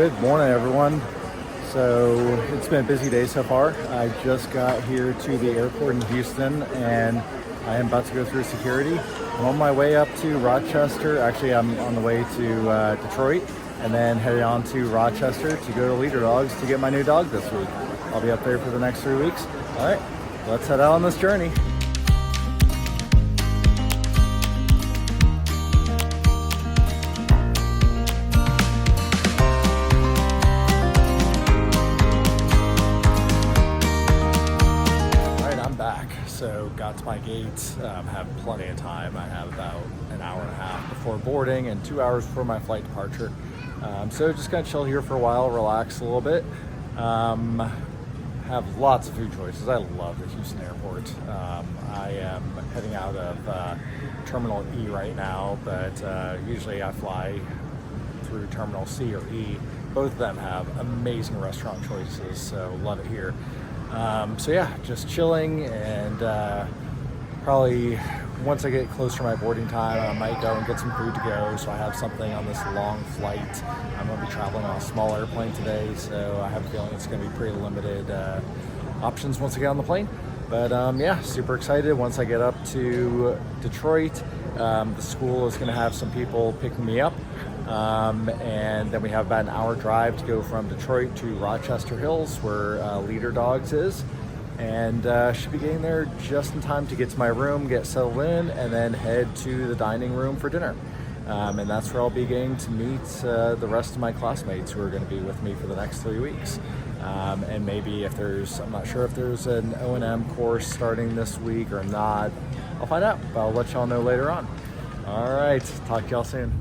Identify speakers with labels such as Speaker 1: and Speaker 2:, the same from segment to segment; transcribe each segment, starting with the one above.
Speaker 1: Good morning, everyone. So it's been a busy day so far. I just got here to the airport in Houston and I am about to go through security. I'm on my way up to Rochester. Actually, I'm on the way to Detroit and then headed on to Rochester to go to Leader Dogs to get my new dog this week. I'll be up there for the next 3 weeks. All right, let's head out on this journey. So got to my gate, have plenty of time. I have about an hour and a half before boarding and 2 hours before my flight departure. So just gonna chill here for a while, relax a little bit. Have lots of food choices. I love the Houston airport. I am heading out of Terminal E right now, but usually I fly through Terminal C or E. Both of them have amazing restaurant choices, so love it here. So yeah, just chilling and probably once I get closer to my boarding time, I might go and get some food to go. So I have something on this long flight. I'm going to be traveling on a small airplane today, so I have a feeling it's going to be pretty limited options once I get on the plane. But yeah, super excited. Once I get up to Detroit, the school is going to have some people picking me up. And then we have about an hour drive to go from Detroit to Rochester Hills, where Leader Dogs is, and should be getting there just in time to get to my room, get settled in, and then head to the dining room for dinner. And that's where I'll be getting to meet the rest of my classmates who are going to be with me for the next 3 weeks. And maybe if I'm not sure if there's an O&M course starting this week or not. I'll find out, but I'll let y'all know later on. All right, talk to y'all soon.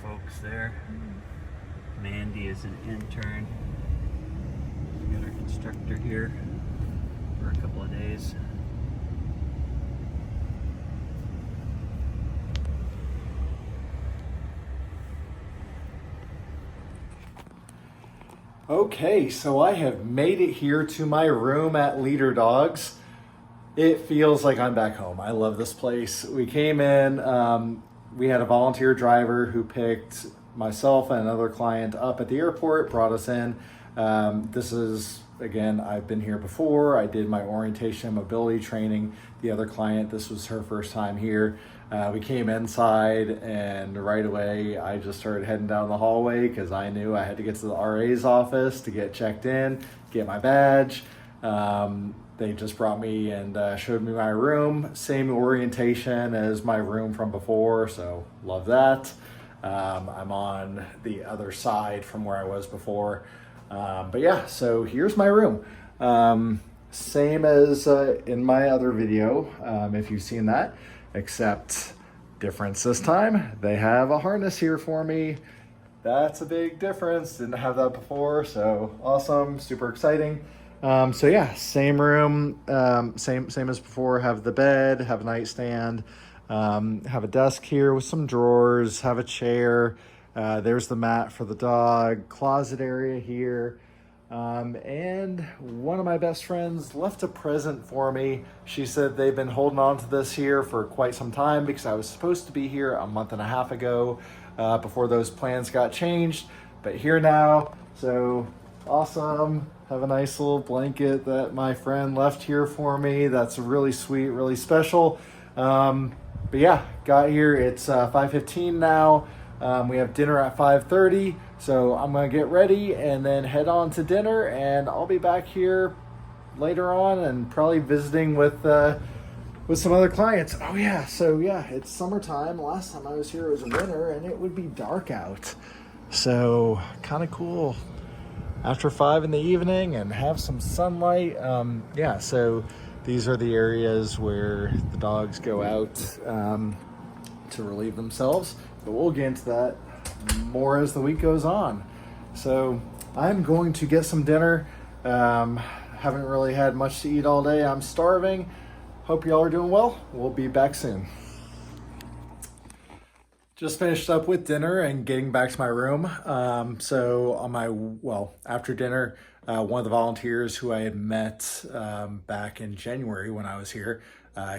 Speaker 2: Folks there. Mandy is an intern. We got our instructor here for a couple of days.
Speaker 1: Okay, so I have made it here to my room at Leader Dogs. It feels like I'm back home. I love this place. We came in, we had a volunteer driver who picked myself and another client up at the airport, brought us in. This is, again, I've been here before. I did my orientation and mobility training. The other client, this was her first time here. We came inside and right away I just started heading down the hallway because I knew I had to get to the RA's office to get checked in, get my badge. They just brought me and showed me my room. Same orientation as my room from before, so love that. I'm on the other side from where I was before. But yeah, so here's my room. Same as in my other video, if you've seen that, except difference this time. They have a harness here for me. That's a big difference. Didn't have that before, so awesome, super exciting. So yeah, same room, same as before. Have the bed, have a nightstand, have a desk here with some drawers, have a chair. There's the mat for the dog, closet area here. And one of my best friends left a present for me. She said they've been holding on to this here for quite some time because I was supposed to be here a month and a half ago, before those plans got changed, but here now. So awesome. Have a nice little blanket that my friend left here for me. That's really sweet, really special. But yeah, got here. It's 5:15 now. We have dinner at 5:30. So I'm gonna get ready and then head on to dinner, and I'll be back here later on and probably visiting with some other clients. Oh yeah, so yeah, it's summertime. Last time I was here it was winter and it would be dark out. So kind of cool after 5 in the evening and have some sunlight. Yeah, so these are the areas where the dogs go out to relieve themselves. But we'll get into that more as the week goes on. So I'm going to get some dinner. Haven't really had much to eat all day. I'm starving. Hope y'all are doing well. We'll be back soon. Just finished up with dinner and getting back to my room. After dinner, one of the volunteers who I had met back in January when I was here,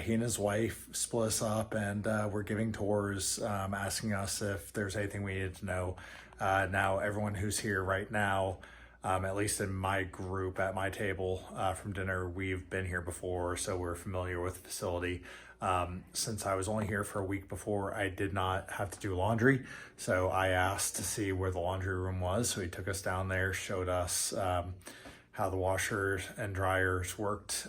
Speaker 1: he and his wife split us up and were giving tours, asking us if there's anything we needed to know. Now, everyone who's here right now, at least in my group at my table from dinner, we've been here before, so we're familiar with the facility. Since I was only here for a week before, I did not have to do laundry, so I asked to see where the laundry room was. So he took us down there, showed us how the washers and dryers worked.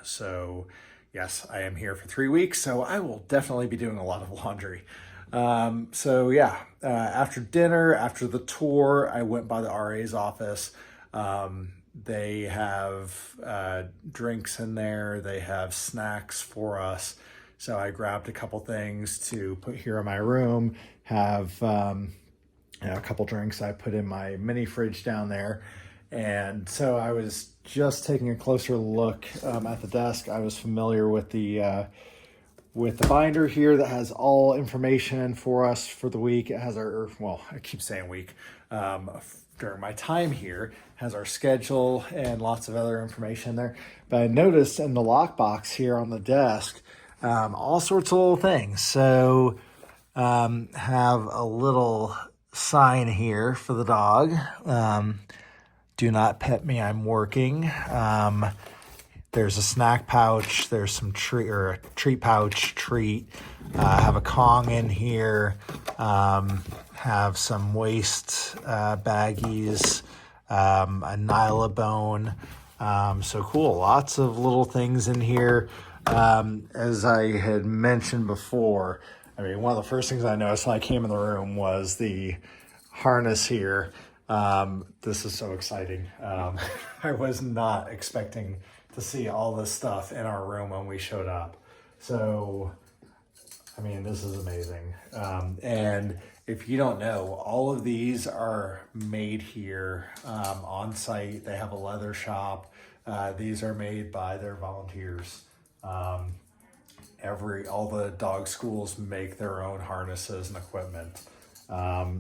Speaker 1: So yes, I am here for 3 weeks, so I will definitely be doing a lot of laundry. After dinner, after the tour, I went by the RA's office. They have drinks in there. They have snacks for us. So I grabbed a couple things to put here in my room, have a couple drinks I put in my mini fridge down there. And so I was just taking a closer look at the desk. I was familiar with the binder here that has all information for us for the week. It has I keep saying week. During my time here, has our schedule and lots of other information there. But I noticed in the lockbox here on the desk, all sorts of little things. So have a little sign here for the dog. Do not pet me, I'm working. There's a snack pouch. There's some a treat pouch, treat. Have a Kong in here. Have some waste baggies. A Nylabone. So cool. Lots of little things in here. As I had mentioned before, one of the first things I noticed when I came in the room was the harness here. This is so exciting. I was not expecting to see all this stuff in our room when we showed up. So, this is amazing. And if you don't know, all of these are made here on site. They have a leather shop. These are made by their volunteers. All the dog schools make their own harnesses and equipment.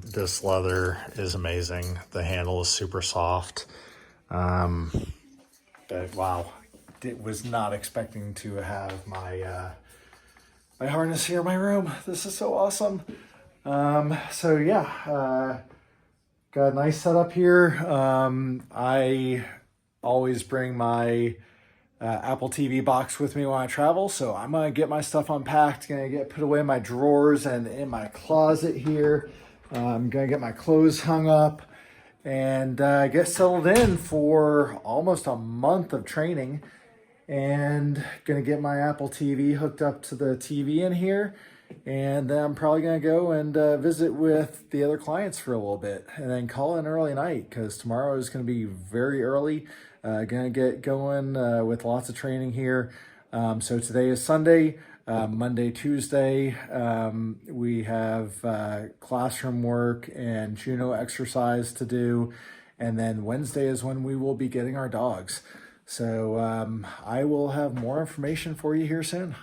Speaker 1: This leather is amazing. The handle is super soft. But wow, was not expecting to have my harness here in my room. This is so awesome. Got a nice setup here. I always bring my Apple TV box with me when I travel, so I'm gonna get my stuff unpacked, gonna get put away in my drawers and in my closet here. I'm gonna get my clothes hung up and get settled in for almost a month of training, and gonna get my Apple TV hooked up to the TV in here, and then I'm probably gonna go and visit with the other clients for a little bit and then call it an early night, because tomorrow is gonna be very early. Gonna get going with lots of training here. So today is Sunday. Monday, Tuesday, we have classroom work and Juno exercise to do. And then Wednesday is when we will be getting our dogs. So I will have more information for you here soon.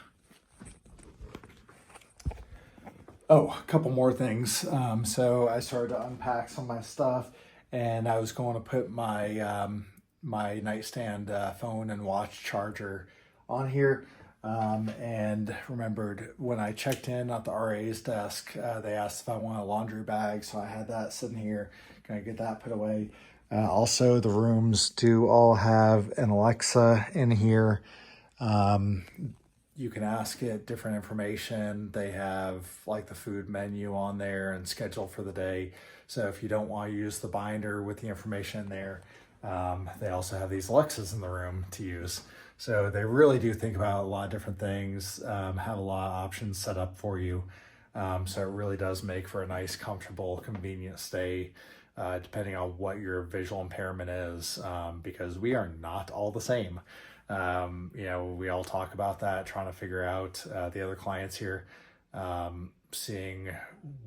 Speaker 1: Oh, a couple more things. So I started to unpack some of my stuff, and I was going to put my my nightstand phone and watch charger on here. And remembered when I checked in at the RA's desk, they asked if I want a laundry bag, so I had that sitting here. Gonna get that put away. Also, the rooms do all have an Alexa in here. You can ask it different information. They have like the food menu on there and schedule for the day. So if you don't want to use the binder with the information in there, they also have these Alexas in the room to use. So they really do think about a lot of different things, have a lot of options set up for you. So it really does make for a nice, comfortable, convenient stay, depending on what your visual impairment is, because we are not all the same. We all talk about that, trying to figure out the other clients here, seeing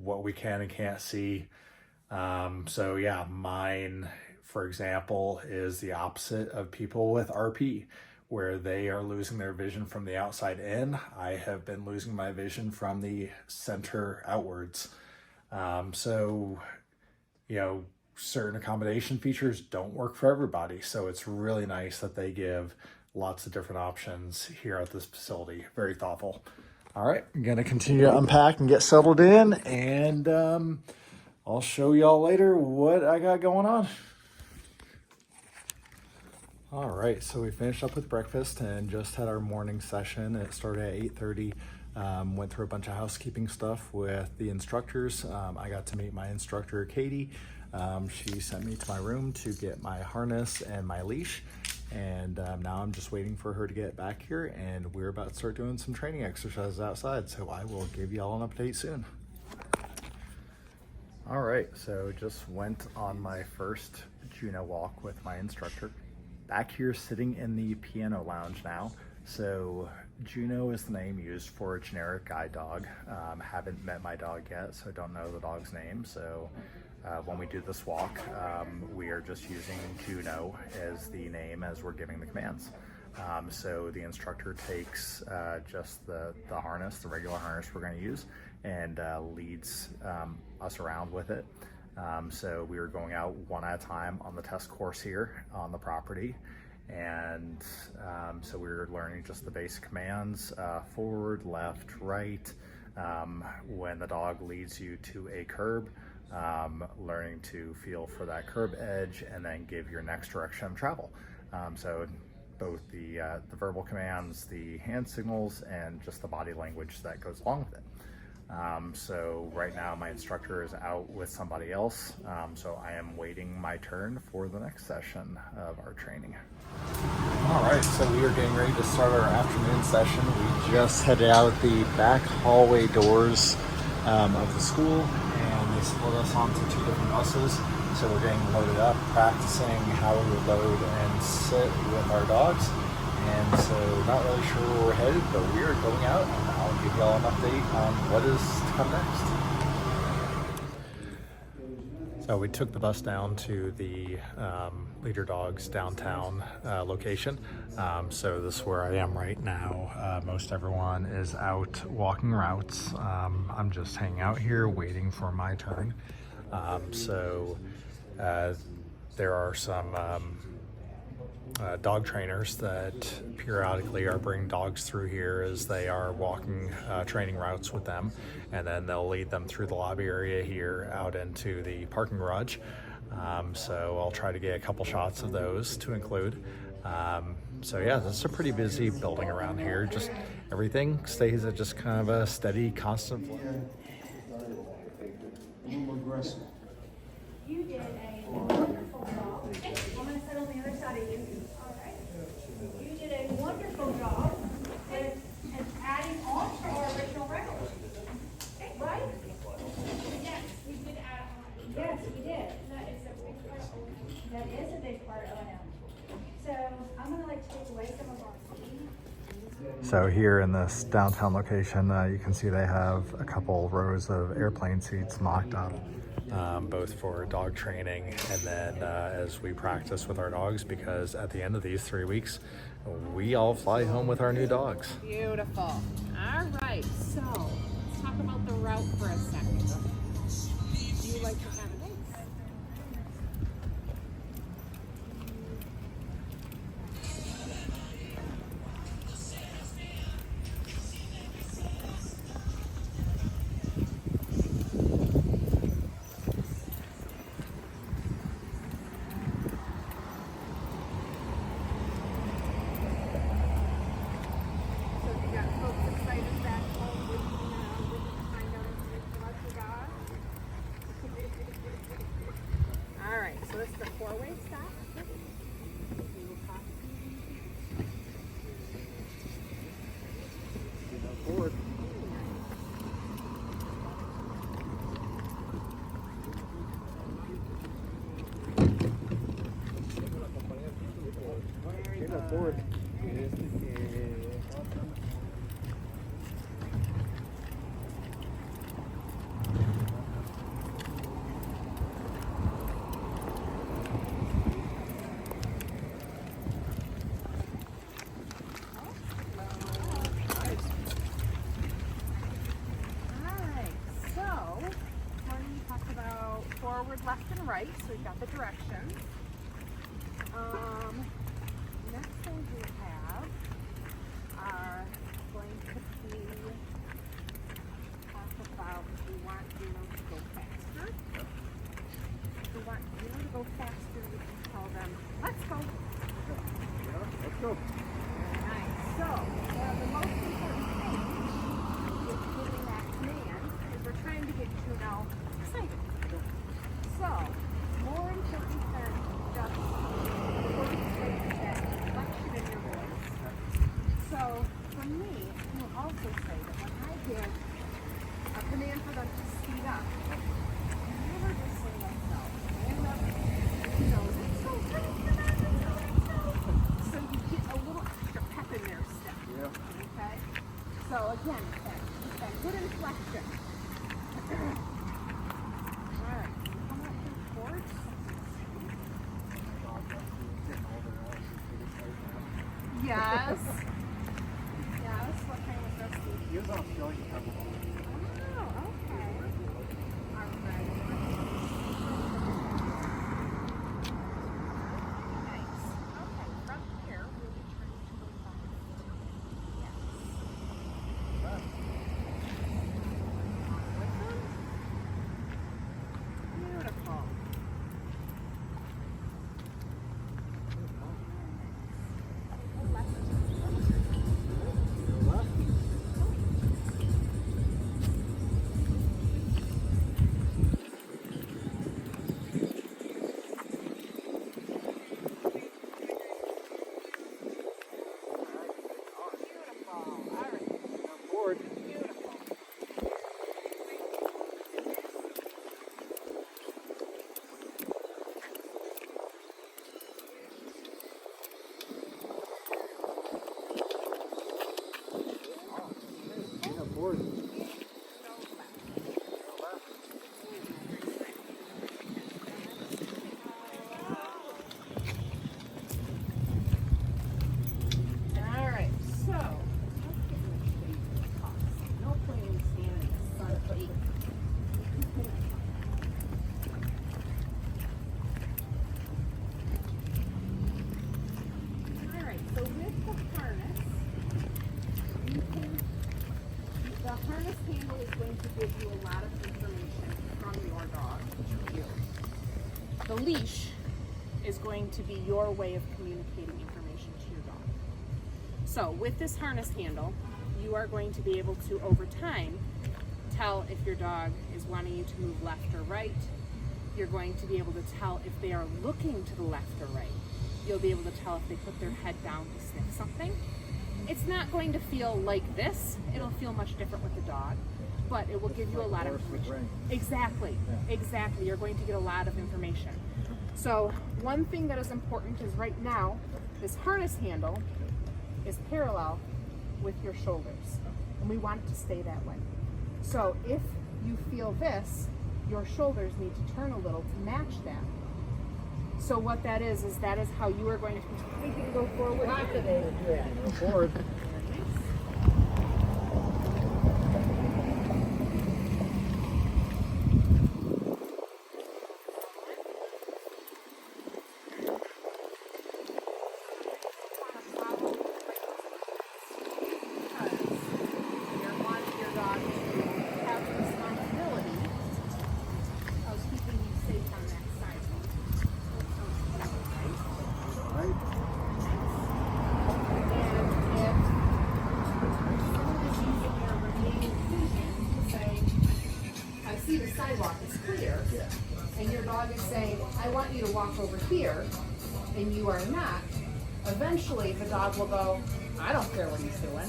Speaker 1: what we can and can't see. So yeah, mine, for example, is the opposite of people with RP, where they are losing their vision from the outside in. I have been losing my vision from the center outwards. So, certain accommodation features don't work for everybody. So it's really nice that they give lots of different options here at this facility. Very thoughtful. All right, I'm gonna continue to unpack and get settled in, and I'll show y'all later what I got going on. All right, so we finished up with breakfast and just had our morning session. It started at 8:30. Went through a bunch of housekeeping stuff with the instructors. I got to meet my instructor, Katie. She sent me to my room to get my harness and my leash. And now I'm just waiting for her to get back here, and we're about to start doing some training exercises outside. So I will give y'all an update soon. All right, so just went on my first Juno walk with my instructor. Back here sitting in the piano lounge now. So Juno is the name used for a generic guide dog. Haven't met my dog yet, so I don't know the dog's name. So when we do this walk, we are just using Juno as the name as we're giving the commands. So the instructor takes just the harness, the regular harness we're going to use, and leads us around with it. So we were going out one at a time on the test course here on the property. And so we were learning just the basic commands, forward, left, right. When the dog leads you to a curb, learning to feel for that curb edge and then give your next direction of travel. So both the verbal commands, the hand signals, and just the body language that goes along with it. So right now my instructor is out with somebody else, so I am waiting my turn for the next session of our training. All right, so we are getting ready to start our afternoon session. We just headed out the back hallway doors of the school, and they split us onto two different buses. So we're getting loaded up, practicing how we would load and sit with our dogs. And so not really sure where we're headed, but we are going out, and I'll give y'all an update on what is to come next. So we took the bus down to the Leader Dogs downtown location. So this is where I am right now. Most everyone is out walking routes. I'm just hanging out here waiting for my turn. There are some dog trainers that periodically are bringing dogs through here as they are walking training routes with them, and then they'll lead them through the lobby area here out into the parking garage. So I'll try to get a couple shots of those to include. So yeah, this is a pretty busy building around here. Just everything stays at just kind of a steady, constant flow.
Speaker 3: You did a wonderful job. I'm going to sit on the other side of you. All right. You did a wonderful job with adding on to our original record. Okay, right? Yes, we did add on. Yes, we did. That is a big part. That is a big part of it. So I'm going to take away some of our seating.
Speaker 1: So here in this downtown location, you can see they have a couple rows of airplane seats mocked up. Both for dog training and then as we practice with our dogs, because at the end of these 3 weeks, we all fly home with our new dogs.
Speaker 4: Beautiful. All right, so let's talk about the route for a second. Do you like to have an egg? right, so we've got the directions. Next things we have are going to be talk about if we want Juno to go faster. If we want Juno to go faster, we can tell them, let's go.
Speaker 1: Let's go.
Speaker 4: Very nice. So, the most important thing with giving that command is we're trying to get Juno excited. So, more important than just the words is that inflection in your voice. So, for me, you will also say that when I give a command for them to speed up, I never just say let's go. I end up, let's go, let's go. So you get a little extra pep in their step.
Speaker 1: Yeah.
Speaker 4: Okay? So again, that good inflection. Alright, come up here towards. Yes. Yes, what kind of dress do you
Speaker 1: He was Australian peppermint.
Speaker 4: Oh, okay. Alright. Nice. Okay, from here, we'll be turning to the left. Yes. With them. Beautiful. Alright, so no point in standing in the sun for 8. Alright, so with the harness, the harness handle is going to give you a lot of information from your dog to you. The leash is going to be your way of communicating information to your dog. So with this harness handle, you are going to be able to, over time, tell if your dog is wanting you to move left or right. You're going to be able to tell if they are looking to the left or right. You'll be able to tell if they put their head down to sniff something. It's not going to feel like this. It'll feel much different with the dog, but it will give you a lot of information. Exactly, exactly. You're going to get a lot of information. So one thing that is important is right now, this harness handle is parallel with your shoulders, and we want it to stay that way. So if you feel this, your shoulders need to turn a little to match that. So what that is how you are going to, we can go forward.
Speaker 1: Activated, yeah. Go forward.
Speaker 4: Sidewalk is clear, and your dog is saying, I want you to walk over here, and you are not, eventually the dog will go, I don't care what he's doing.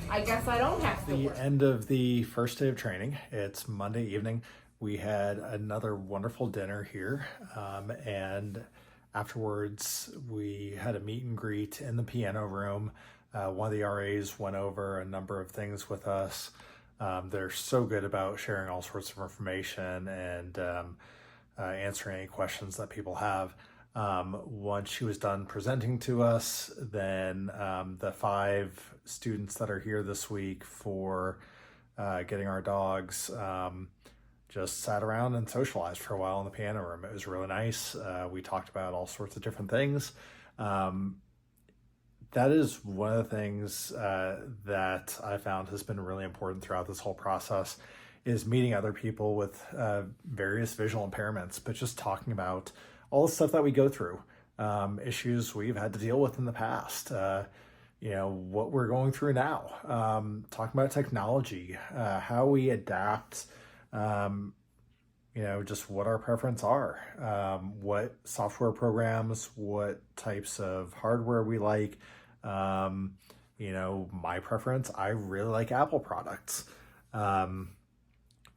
Speaker 4: I guess I don't have to
Speaker 1: The
Speaker 4: work.
Speaker 1: end of the first day of training. It's Monday evening. We had another wonderful dinner here, and afterwards we had a meet and greet in the piano room. One of the RAs went over a number of things with us. They're so good about sharing all sorts of information and answering any questions that people have. Once she was done presenting to us, then the 5 students that are here this week for getting our dogs just sat around and socialized for a while in the piano room. It was really nice. We talked about all sorts of different things. That is one of the things that I found has been really important throughout this whole process, is meeting other people with various visual impairments, but just talking about all the stuff that we go through, issues we've had to deal with in the past, what we're going through now, talking about technology, how we adapt, just what our preference are, what software programs, what types of hardware we like. My preference, I really like Apple products.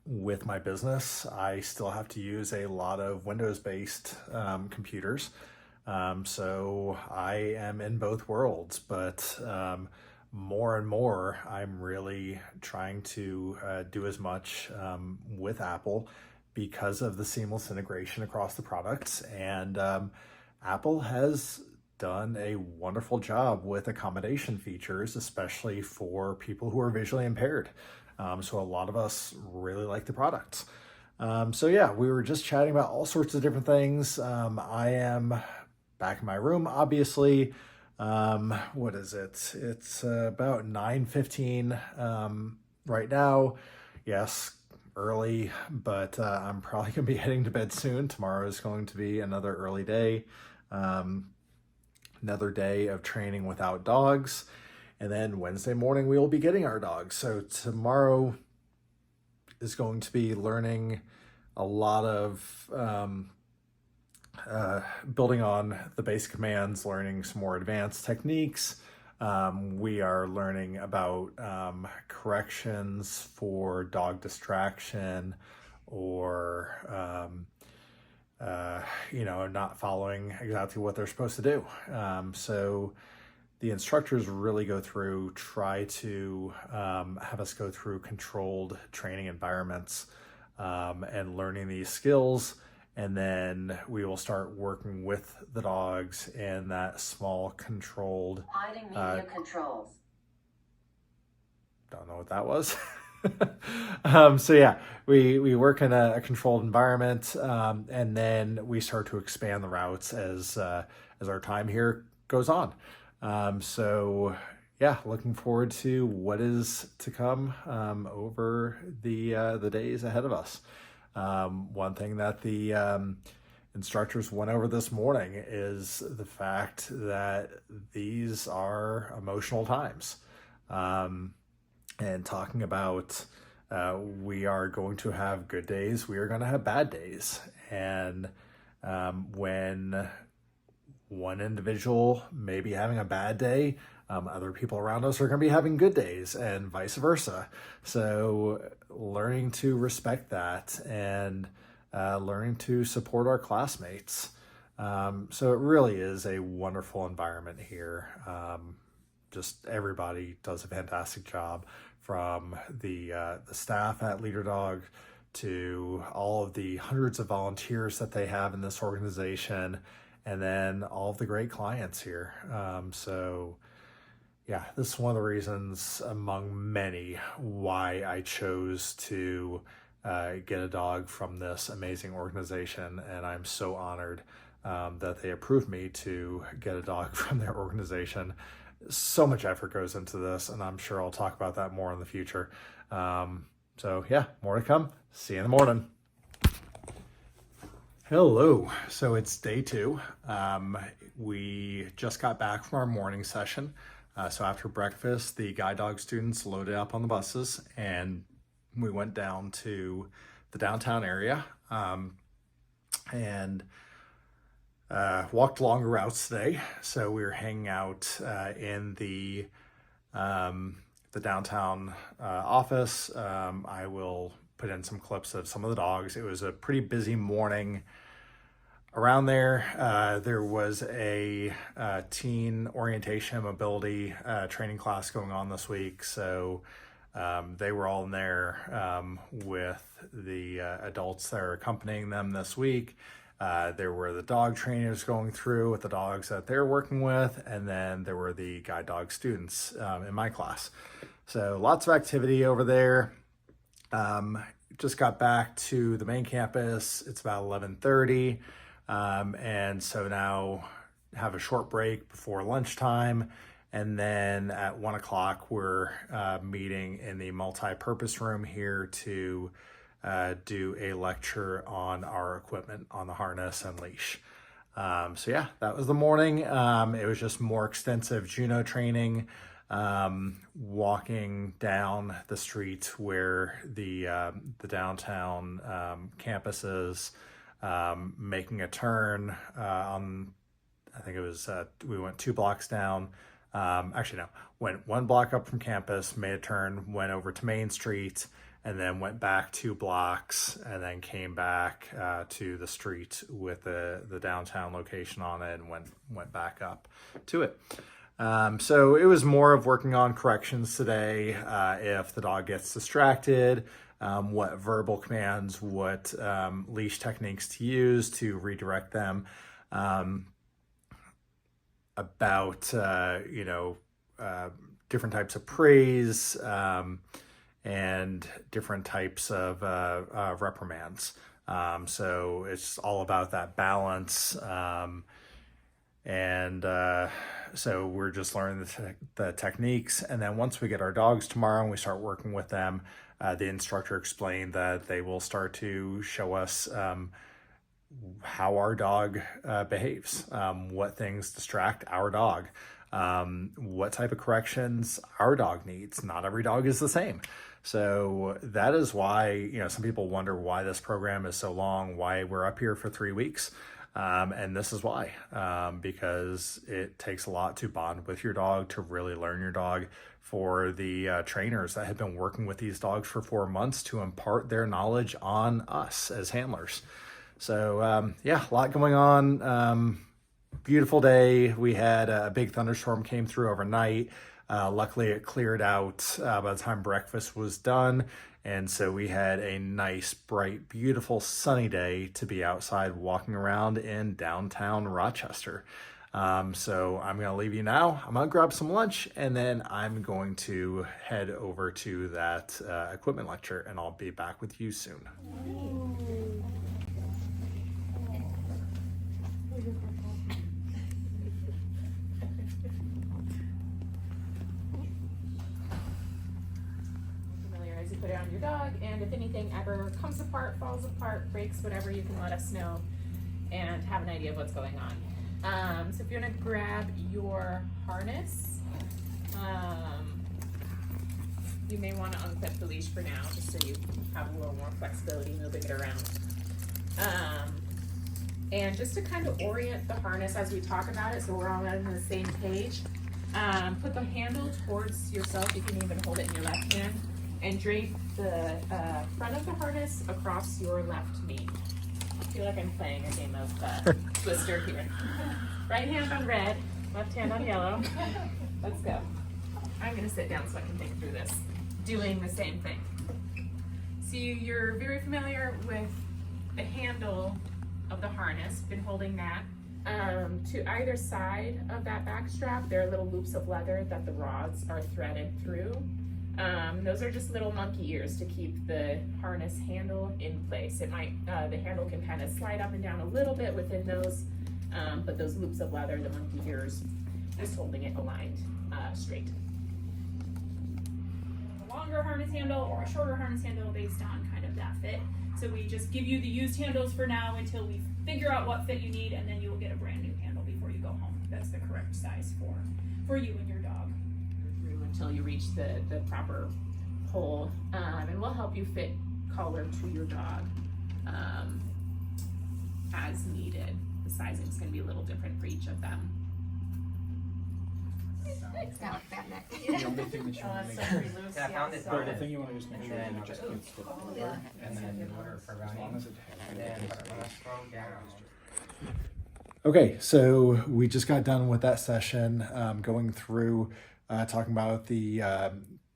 Speaker 1: With my business, I still have to use a lot of Windows-based computers. So I am in both worlds, but more and more, I'm really trying to do as much with Apple because of the seamless integration across the products. And Apple has done a wonderful job with accommodation features, especially for people who are visually impaired. So a lot of us really like the products. We were just chatting about all sorts of different things. I am back in my room, obviously. What is it? It's about 9:15 right now. Yes, early, but I'm probably going to be heading to bed soon. Tomorrow is going to be another early day. Another day of training without dogs. And then Wednesday morning, we will be getting our dogs. So tomorrow is going to be learning a lot of building on the basic commands, learning some more advanced techniques. We are learning about corrections for dog distraction or not following exactly what they're supposed to do. So the instructors really try to have us go through controlled training environments and learning these skills. And then we will start working with the dogs in that small controlled...
Speaker 5: Hiding media controls.
Speaker 1: Don't know what that was. We work in a controlled environment, and then we start to expand the routes as our time here goes on. Looking forward to what is to come over the days ahead of us. One thing that the instructors went over this morning is the fact that these are emotional times. And talking about we are going to have good days, we are going to have bad days. And when one individual may be having a bad day, other people around us are going to be having good days, and vice versa. So learning to respect that and learning to support our classmates. So it really is a wonderful environment here. Just everybody does a fantastic job, from the staff at Leader Dog to all of the hundreds of volunteers that they have in this organization, and then all of the great clients here. This is one of the reasons among many why I chose to get a dog from this amazing organization. And I'm so honored that they approved me to get a dog from their organization. So much effort goes into this, and I'm sure I'll talk about that more in the future. More to come. See you in the morning. Hello. So it's day 2. We just got back from our morning session. So after breakfast, the guide dog students loaded up on the buses, and we went down to the downtown area and walked longer routes today. So we were hanging out in the downtown office. I will put in some clips of some of the dogs. It was a pretty busy morning around there. There was a teen orientation and mobility training class going on this week. So they were all in there with the adults that are accompanying them this week. There were the dog trainers going through with the dogs that they're working with, and then there were the guide dog students in my class. So lots of activity over there. just got back to the main campus. It's about 11:30. And so now have a short break before lunchtime. And then at 1 o'clock, we're meeting in the multi-purpose room here to do a lecture on our equipment, on the harness and leash. So yeah, that was the morning. It was just more extensive Juno training, walking down the street where the downtown campus is, making a turn on, I think it was, we went 2 blocks down. Actually, no, went 1 block up from campus, made a turn, went over to Main Street, and then went back 2 blocks, and then came back to the street with the downtown location on it, and went back up to it. So it was more of working on corrections today. If the dog gets distracted, what verbal commands, what leash techniques to use to redirect them, about different types of praise, and different types of reprimands. So it's all about that balance. So we're just learning the techniques. And then once we get our dogs tomorrow and we start working with them, the instructor explained that they will start to show us how our dog behaves, what things distract our dog, what type of corrections our dog needs. Not every dog is the same. So that is why, some people wonder why this program is so long, why we're up here for 3 weeks. And this is why, because it takes a lot to bond with your dog, to really learn your dog, for the trainers that have been working with these dogs for 4 months to impart their knowledge on us as handlers. So, a lot going on. Beautiful day. We had a big thunderstorm came through overnight. Luckily, it cleared out by the time breakfast was done. And so we had a nice, bright, beautiful, sunny day to be outside walking around in downtown Rochester. So I'm going to leave you now. I'm going to grab some lunch, and then I'm going to head over to that equipment lecture, and I'll be back with you soon.
Speaker 4: Familiarize, you put it on your dog, and if anything ever comes apart, falls apart, breaks, whatever, you can let us know and have an idea of what's going on. So if you want to grab your harness, you may want to unclip the leash for now, just so you have a little more flexibility moving it around. And just to kind of orient the harness as we talk about it, so we're all on the same page, put the handle towards yourself. You can even hold it in your left hand, and drape the front of the harness across your left knee. I feel like I'm playing a game of Twister here. Right hand on red, left hand on yellow. Let's go. I'm gonna sit down so I can think through this, doing the same thing. So you're very familiar with the handle of the harness, been holding that. To either side of that back strap, there are little loops of leather that the rods are threaded through. Those are just little monkey ears to keep the harness handle in place. It might, the handle can kind of slide up and down a little bit within those, but those loops of leather, the monkey ears, just holding it aligned straight. A longer harness handle or a shorter harness handle based on kind of that fit. So we just give you the used handles for now until we figure out what fit you need, and then you will get a brand new handle before you go home. That's the correct size for you and your dog. Until you reach the proper hole, and we'll help you fit collar to your dog as needed. The sizing is going to be a little different for each of them. It's got like that neck.
Speaker 5: The only thing that you want to make sure is
Speaker 2: I found it
Speaker 5: the thing you want to just make sure is it just keeps the over, and then as long as it has
Speaker 1: Okay, so we just got done with that session, going through talking about the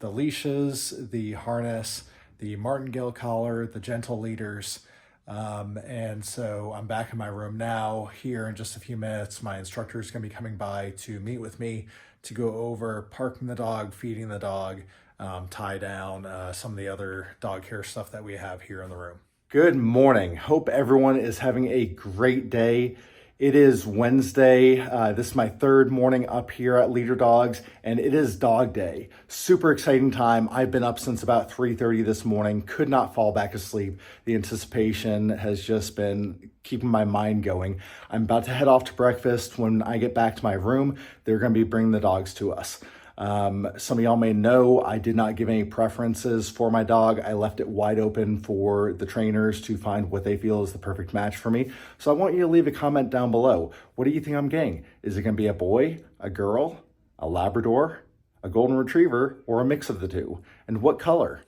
Speaker 1: leashes, the harness, the martingale collar, the gentle leaders. And so I'm back in my room now. Here in just a few minutes, my instructor is going to be coming by to meet with me to go over parking the dog, feeding the dog, tie down, some of the other dog care stuff that we have here in the room. Good morning. Hope everyone is having a great day. It is Wednesday. This is my third morning up here at Leader Dogs, and it is dog day. Super exciting time. I've been up since about 3:30 this morning, could not fall back asleep. The anticipation has just been keeping my mind going. I'm about to head off to breakfast. When I get back to my room, they're going to be bringing the dogs to us. Some of y'all may know I did not give any preferences for my dog. I left it wide open for the trainers to find what they feel is the perfect match for me. So I want you to leave a comment down below. What do you think I'm getting? Is it going to be a boy, a girl, a Labrador, a Golden Retriever, or a mix of the two? And what color?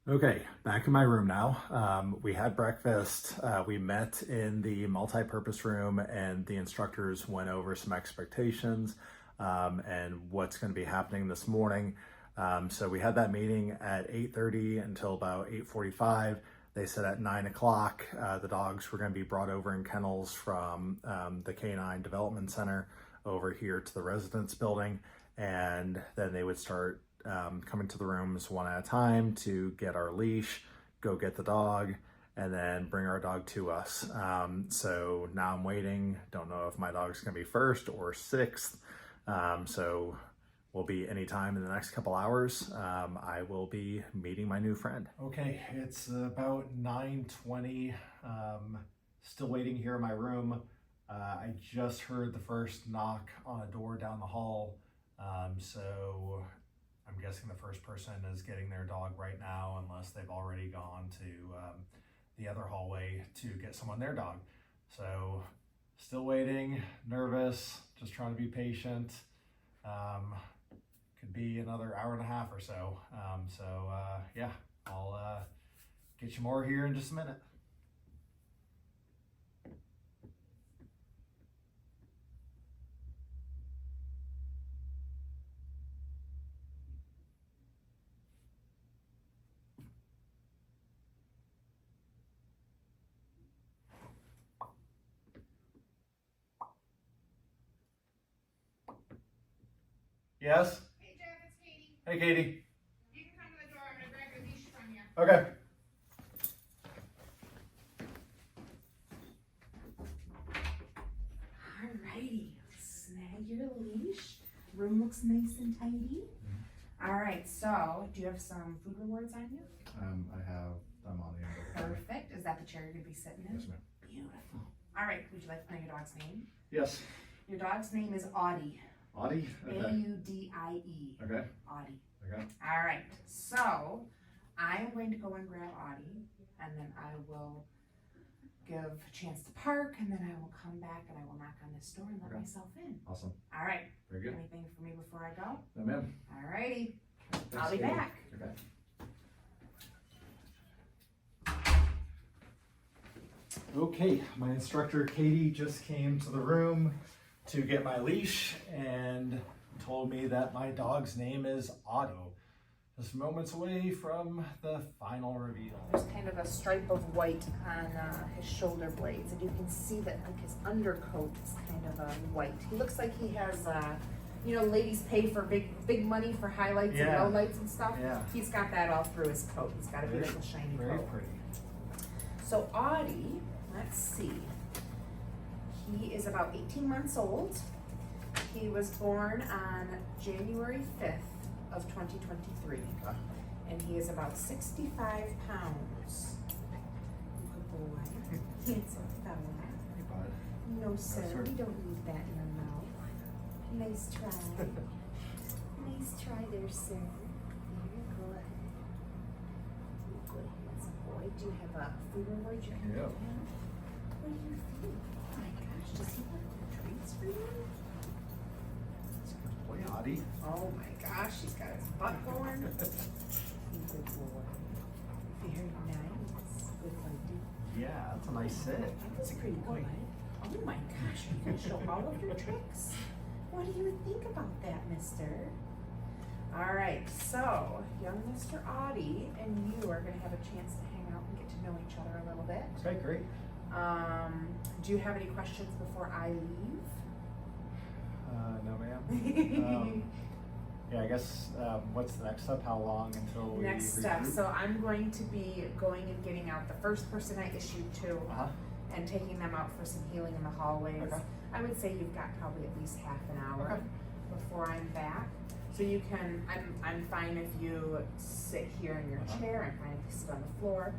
Speaker 1: Okay, back in my room now. We had breakfast. We met in the multi-purpose room, and the instructors went over some expectations and what's going to be happening this morning. So we had that meeting at 8:30 until about 8:45. They said at 9 o'clock the dogs were going to be brought over in kennels from the Canine Development Center over here to the residence building, and then they would start coming to the rooms one at a time to get our leash, go get the dog, and then bring our dog to us. So now I'm waiting. Don't know if my dog's going to be first or sixth. So will be anytime in the next couple hours. I will be meeting my new friend. Okay, it's about 9:20. Still waiting here in my room. I just heard the first knock on a door down the hall. So I'm guessing the first person is getting their dog right now, unless they've already gone to the other hallway to get someone their dog. So still waiting, nervous, just trying to be patient. Could be another hour and a half or so. Yeah, I'll get you more here in just a minute. Yes?
Speaker 4: Hey Jeff, it's Katie.
Speaker 1: Hey, Katie.
Speaker 4: You can come to the door. I'm gonna grab your leash from you.
Speaker 1: Okay.
Speaker 6: Alrighty, snag your leash. Room looks nice and tidy. Alright, so do you have some food rewards on you?
Speaker 1: I have them on the end.
Speaker 6: Perfect. Is that the chair you're gonna be sitting in?
Speaker 1: Yes, ma'am.
Speaker 6: Beautiful. Alright, would you like to know your dog's name?
Speaker 1: Yes.
Speaker 6: Your dog's name is Audie.
Speaker 1: Audie? Okay.
Speaker 6: A-U-D-I-E.
Speaker 1: Okay.
Speaker 6: Audie.
Speaker 1: Okay.
Speaker 6: Alright, so I am going to go and grab Audie, and then I will give a chance to park, and then I will come back and I will knock on this door and let
Speaker 1: Okay.
Speaker 6: myself in.
Speaker 1: Awesome.
Speaker 6: Alright,
Speaker 1: Very good.
Speaker 6: anything for me before I go?
Speaker 1: No, ma'am.
Speaker 6: Alrighty,
Speaker 1: Thanks,
Speaker 6: I'll be
Speaker 1: Katie.
Speaker 6: back.
Speaker 1: Okay. Okay, my instructor Katie just came to the room to get my leash and told me that my dog's name is Otto. Just moments away from the final reveal.
Speaker 6: There's kind of a stripe of white on his shoulder blades, and you can see that like his undercoat is kind of white. He looks like he has, you know, ladies pay for big money for highlights and
Speaker 1: Yeah.
Speaker 6: lowlights and stuff.
Speaker 1: Yeah.
Speaker 6: He's got that all through his coat. He's got a
Speaker 1: Very-
Speaker 6: beautiful shiny
Speaker 1: Very
Speaker 6: coat.
Speaker 1: pretty.
Speaker 6: So Audie, let's see. He is about 18 months old. He was born on January 5th of 2023.
Speaker 1: Okay.
Speaker 6: And he is about 65 pounds. Good boy. Handsome fella.
Speaker 1: Hey, bud.
Speaker 6: No, sir,
Speaker 1: sir.
Speaker 6: we don't need that in our mouth. Nice try. Nice try there, sir. Very good. Good, handsome boy. Do you have a food reward you can
Speaker 1: Yeah.
Speaker 6: give him? What do you think? Oh my gosh, does he want treats for you?
Speaker 1: That's a good boy, Audie.
Speaker 6: Oh my gosh, he's got his butt going. Good boy. Very nice. Good boy.
Speaker 1: Yeah, that's a nice sit.
Speaker 6: That's pretty good. Oh my gosh, are you gonna show all of your tricks? What do you think about that, mister? Alright, so young Mr. Audie and you are gonna have a chance to hang out and get to know each other a little bit.
Speaker 1: Okay, great.
Speaker 6: Do you have any questions before I leave?
Speaker 1: No, ma'am. Yeah, I guess, what's the next step? How long until we
Speaker 6: Next step,
Speaker 1: regroup?
Speaker 6: so I'm going to be going and getting out the first person I issued to
Speaker 1: Uh-huh.
Speaker 6: and taking them out for some healing in the hallways.
Speaker 1: Okay.
Speaker 6: I would say you've got probably at least half an hour
Speaker 1: Okay.
Speaker 6: before I'm back. So you can, I'm fine if you sit here in your
Speaker 1: Uh-huh.
Speaker 6: chair, I'm fine if you sit on the floor.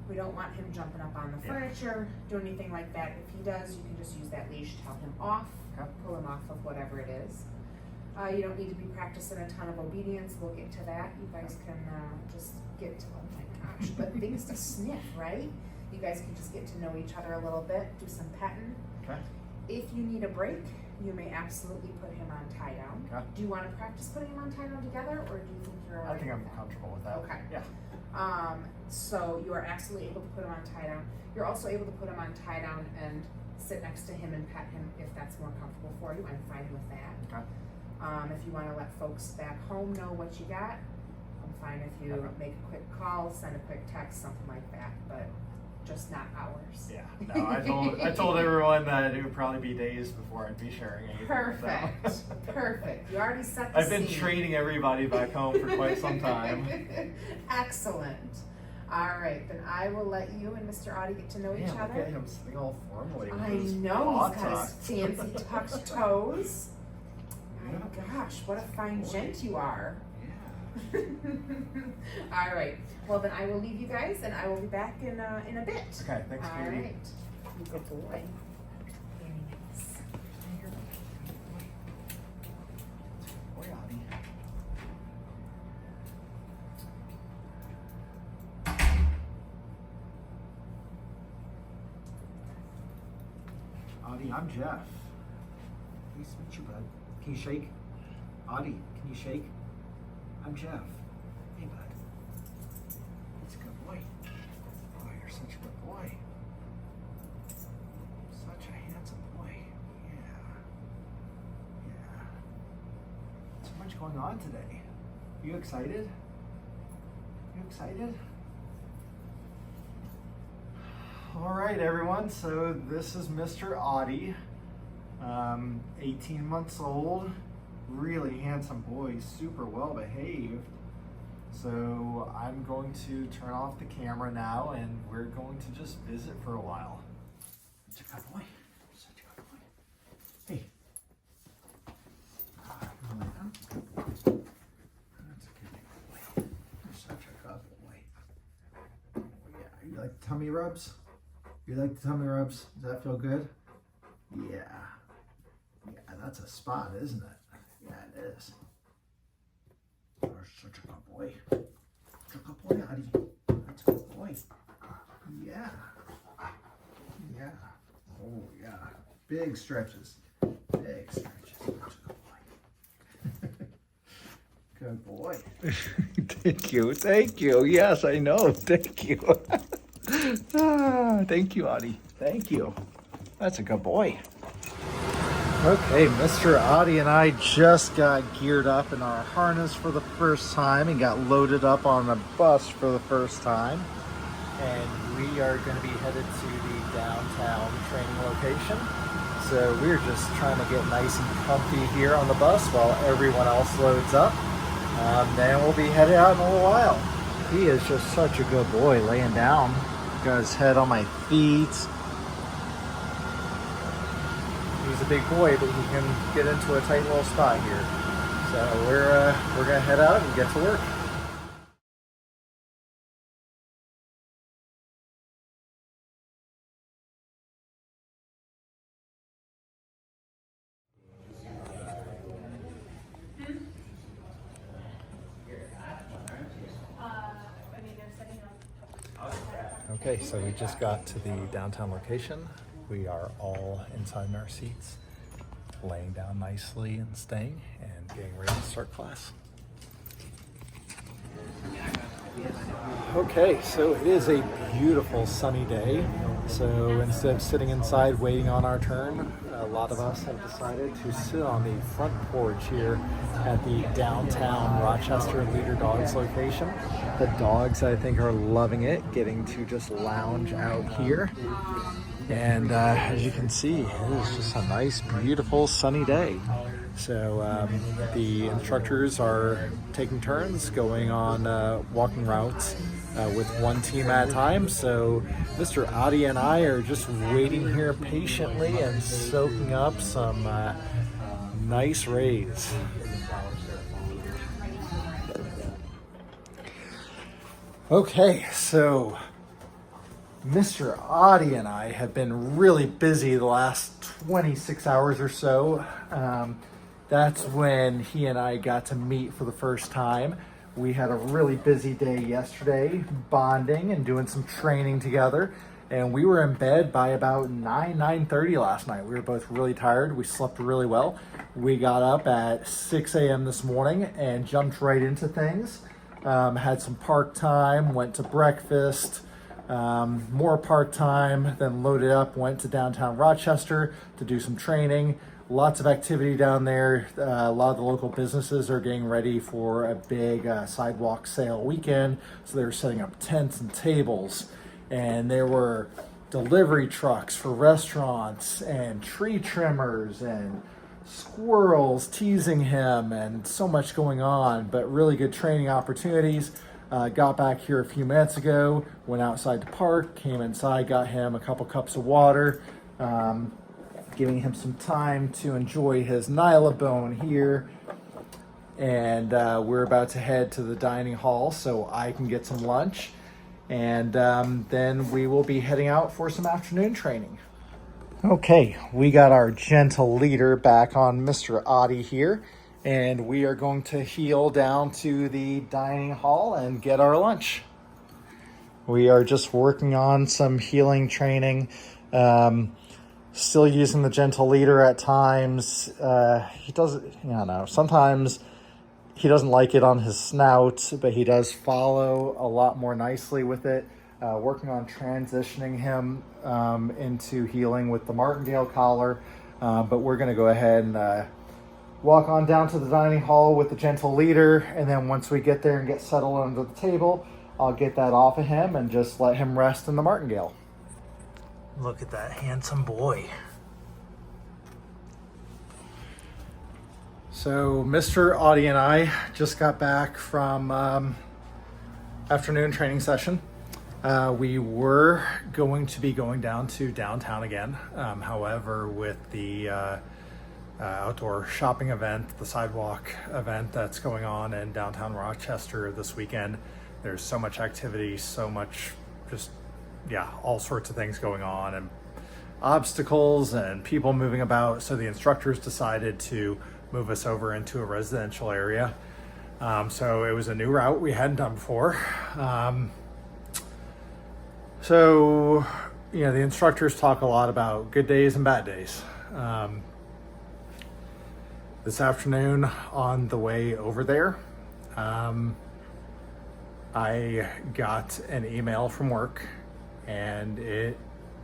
Speaker 6: We don't want him jumping up on the
Speaker 1: Yeah.
Speaker 6: furniture, do anything like that. If he does, you can just use that leash, tell him off,
Speaker 1: Okay.
Speaker 6: pull him off of whatever it is. You don't need to be practicing a ton of obedience, we'll get to that. You guys can just get to, oh my gosh, but things to sniff, right? You guys can just get to know each other a little bit, do some petting.
Speaker 1: Okay.
Speaker 6: If you need a break, you may absolutely put him on tie down.
Speaker 1: Okay.
Speaker 6: Do you want to practice putting him on tie down together, or do you think you're
Speaker 1: I
Speaker 6: alright
Speaker 1: think I'm
Speaker 6: with that?
Speaker 1: comfortable with that.
Speaker 6: Okay.
Speaker 1: Yeah.
Speaker 6: So you are absolutely able to put him on tie down. You're also able to put him on tie down and sit next to him and pet him if that's more comfortable for you. I'm fine with that.
Speaker 1: Okay.
Speaker 6: If you want to let folks back home know what you got, I'm fine if you
Speaker 1: Okay.
Speaker 6: make a quick call, send a quick text, something like that, but just not hours.
Speaker 1: Yeah. No, I told everyone that it would probably be days before I'd be sharing anything.
Speaker 6: Perfect.
Speaker 1: So.
Speaker 6: Perfect. You already set the
Speaker 1: I've been
Speaker 6: scene.
Speaker 1: training everybody back home for quite some time.
Speaker 6: Excellent. All right, then I will let you and Mr. Audie get to know each
Speaker 1: Yeah,
Speaker 6: other.
Speaker 1: look at him sitting all formally. with
Speaker 6: I
Speaker 1: his
Speaker 6: know
Speaker 1: paw
Speaker 6: he's got his
Speaker 1: tucked.
Speaker 6: fancy tucked toes. My
Speaker 1: Yeah.
Speaker 6: gosh, what a fine gent you are.
Speaker 1: Yeah.
Speaker 6: All right. Well, then I will leave you guys, and I will be back in a bit.
Speaker 1: Okay, thanks,
Speaker 6: All
Speaker 1: Katie.
Speaker 6: right. You good boy. Very nice.
Speaker 1: Boy, Audie. Audie, I'm Jeff. Nice to meet you, bud. Can you shake? Audie, can you shake? I'm Jeff. Hey, bud. That's a good boy. Oh, you're such a good boy. Such a handsome boy. Yeah. Yeah. So much going on today. You excited? You excited? All right, everyone. So this is Mr. Audie, 18 months old, really handsome boy, super well behaved. So I'm going to turn off the camera now, and we're going to just visit for a while. Such a good boy. Such a good boy. Hey. That's a good boy. You're such a good boy. Oh, yeah. You like tummy rubs? You like the tummy rubs? Does that feel good? Yeah. Yeah, that's a spot, isn't it? Yeah, it is. You're such a good boy. Such a good boy, Audie. That's a good boy. Yeah. Yeah. Oh, yeah. Big stretches. Big stretches. Such a good boy. Good boy.
Speaker 7: Thank you, thank you. Yes, I know. Thank you. Thank you, Audie. Thank you. That's a good boy.
Speaker 1: Okay, Mr. Audie and I just got geared up in our harness for the first time and got loaded up on a bus for the first time. And we are going to be headed to the downtown training location. So we're just trying to get nice and comfy here on the bus while everyone else loads up. Then we'll be headed out in a little while. He is just such a good boy laying down. Got his head on my feet. He's a big boy, but he can get into a tight little spot here. So we're gonna head out and get to work. Okay, so we just got to the downtown location. We are all inside in our seats, laying down nicely and staying, and getting ready to start class. Okay, so it is a beautiful sunny day. So instead of sitting inside waiting on our turn, a lot of us have decided to sit on the front porch here at the downtown Rochester Leader Dogs location. The dogs, I think, are loving it, getting to just lounge out here. And as you can see, it is just a nice, beautiful, sunny day. So the instructors are taking turns going on walking routes with one team at a time. So Mr. Adi and I are just waiting here patiently and soaking up some nice rays. Okay, so Mr. Adi and I have been really busy the last 26 hours or so. That's when he and I got to meet for the first time. We had a really busy day yesterday, bonding and doing some training together. And we were in bed by about 9:30 last night. We were both really tired. We slept really well. We got up at 6 a.m. this morning and jumped right into things. Had some park time, went to breakfast, more park time, then loaded up, went to downtown Rochester to do some training. Lots of activity down there. A lot of the local businesses are getting ready for a big sidewalk sale weekend. So they're setting up tents and tables. And there were delivery trucks for restaurants and tree trimmers and squirrels teasing him and so much going on, but really good training opportunities. Got back here a few minutes ago, went outside to park, came inside, got him a couple cups of water, giving him some time to enjoy his Nylabone here. And we're about to head to the dining hall so I can get some lunch. And then we will be heading out for some afternoon training. Okay, we got our gentle leader back on Mr. Adi here, and we are going to heel down to the dining hall and get our lunch. We are just working on some healing training, still using the gentle leader at times. He doesn't, I don't know, sometimes he doesn't like it on his snout, but he does follow a lot more nicely with it. Working on transitioning him into healing with the martingale collar, but we're going to go ahead and walk on down to the dining hall with the gentle leader, and then once we get there and get settled under the table, I'll get that off of him and just let him rest in the martingale. Look at that handsome boy. So Mr. Adi and I just got back from afternoon training session. We were going to be going down to downtown again. However, with the outdoor shopping event, the sidewalk event that's going on in downtown Rochester this weekend, there's so much activity, so much just, all sorts of things going on and obstacles and people moving about. So the instructors decided to move us over into a residential area. So it was a new route we hadn't done before. So, the instructors talk a lot about good days and bad days. This afternoon on the way over there, I got an email from work and it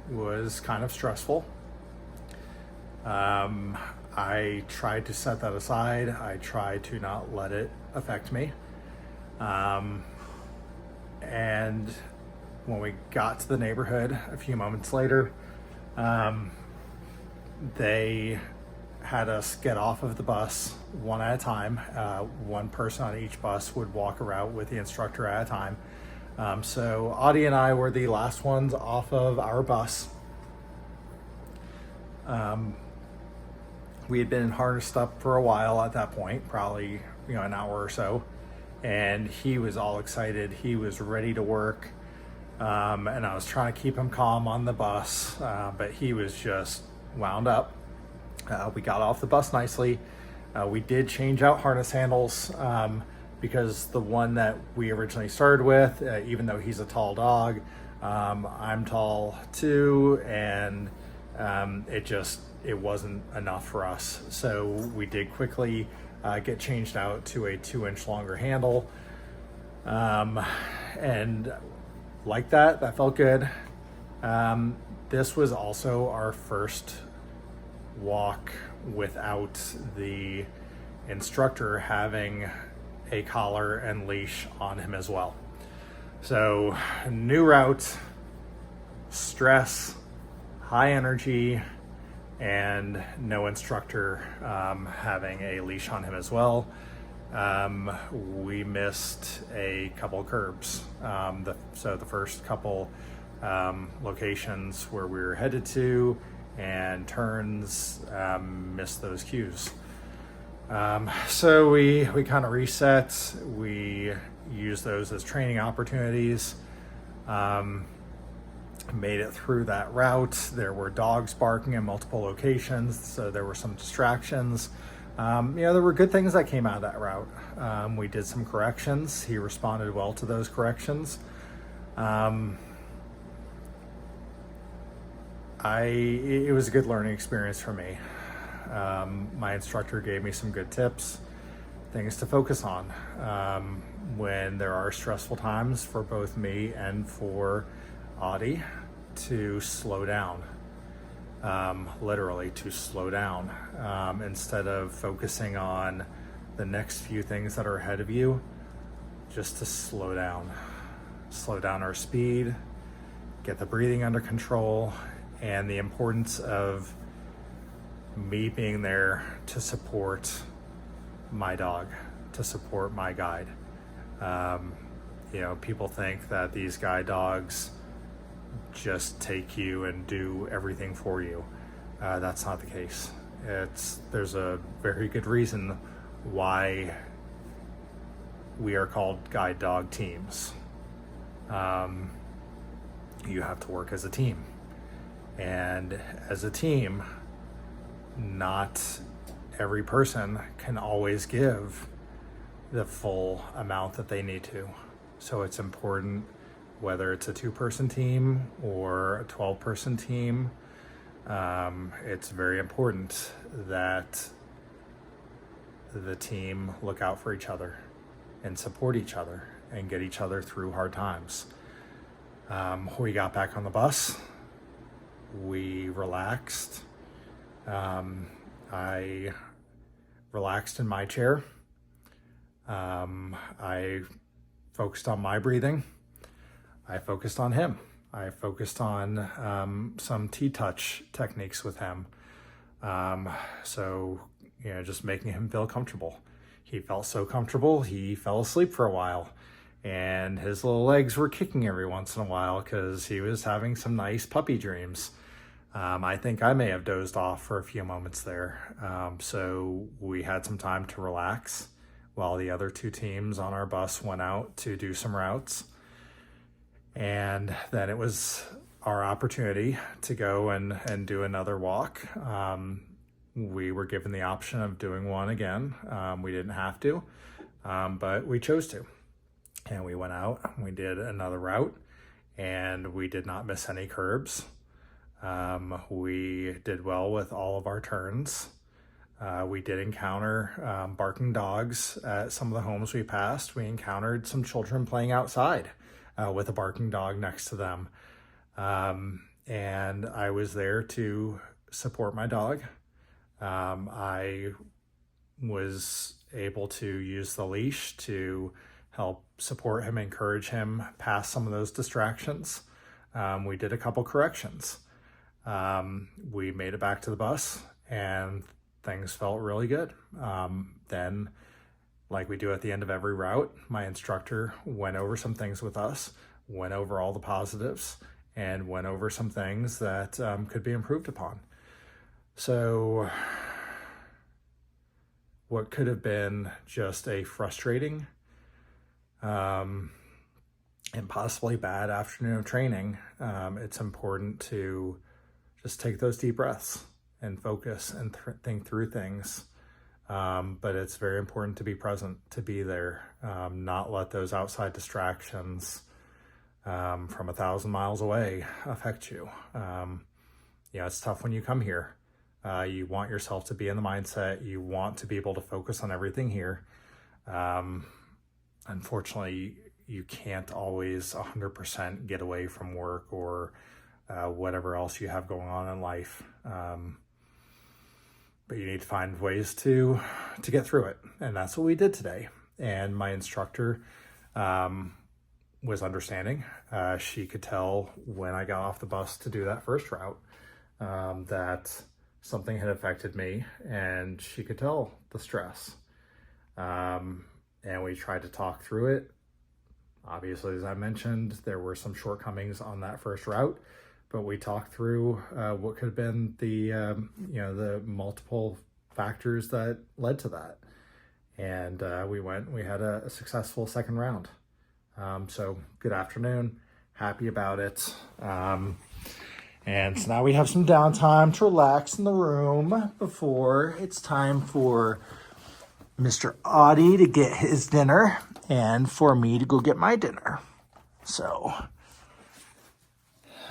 Speaker 1: was kind of stressful. I tried to set that aside. I tried to not let it affect me. And when we got to the neighborhood a few moments later, they had us get off of the bus one at a time. One person on each bus would walk a route with the instructor at a time. So Adi and I were the last ones off of our bus. We had been harnessed up for a while at that point, probably an hour or so, and he was all excited. He was ready to work. And I was trying to keep him calm on the bus, but he was just wound up. We got off the bus nicely. We did change out harness handles because the one that we originally started with, even though he's a tall dog, I'm tall too, and it wasn't enough for us. So we did quickly get changed out to a 2-inch longer handle. And like that felt good. This was also our first walk without the instructor having a collar and leash on him as well. So new route, stress, high energy, and no instructor having a leash on him as well. We missed a couple curbs. So the first couple locations where we were headed to and turns, missed those cues. So we kind of reset. We used those as training opportunities. Made it through that route. There were dogs barking in multiple locations, so there were some distractions. There were good things that came out of that route. We did some corrections. He responded well to those corrections. It was a good learning experience for me. My instructor gave me some good tips, things to focus on when there are stressful times for both me and for Audie, to slow down, literally to slow down, instead of focusing on the next few things that are ahead of you, just to slow down our speed, get the breathing under control, and the importance of me being there to support my dog, to support my guide. People think that these guide dogs just take you and do everything for you. That's not the case. There's a very good reason why we are called guide dog teams. You have to work as a team. And as a team, not every person can always give the full amount that they need to. So it's important, whether it's a 2-person team or a 12-person team, it's very important that the team look out for each other and support each other and get each other through hard times. We got back on the bus. We relaxed. I relaxed in my chair. I focused on my breathing. I focused on him. I focused on some T-touch techniques with him. Just making him feel comfortable. He felt so comfortable, he fell asleep for a while. And his little legs were kicking every once in a while because he was having some nice puppy dreams. I think I may have dozed off for a few moments there. So we had some time to relax while the other 2 teams on our bus went out to do some routes. And then it was our opportunity to go and do another walk. We were given the option of doing one again. We didn't have to, but we chose to. And we went out, we did another route, and we did not miss any curbs. We did well with all of our turns. We did encounter barking dogs at some of the homes we passed. We encountered some children playing outside with a barking dog next to them. And I was there to support my dog. I was able to use the leash to help support him, encourage him past some of those distractions. We did a couple corrections. We made it back to the bus and things felt really good. Then, like we do at the end of every route, my instructor went over some things with us, went over all the positives, and went over some things that could be improved upon. So what could have been just a frustrating and possibly bad afternoon of training, it's important to just take those deep breaths and focus and think through things. But it's very important to be present, to be there, not let those outside distractions from 1,000 miles away affect you. It's tough when you come here. You want yourself to be in the mindset. You want to be able to focus on everything here. Unfortunately, you can't always 100% get away from work or whatever else you have going on in life. But you need to find ways to get through it. And that's what we did today. And my instructor was understanding. She could tell when I got off the bus to do that first route that something had affected me, and she could tell the stress. And we tried to talk through it. Obviously, as I mentioned, there were some shortcomings on that first route, but we talked through what could have been the multiple factors that led to that. And we had a successful second round. So good afternoon, happy about it. And so now we have some downtime to relax in the room before it's time for Mr. Audie to get his dinner and for me to go get my dinner. So,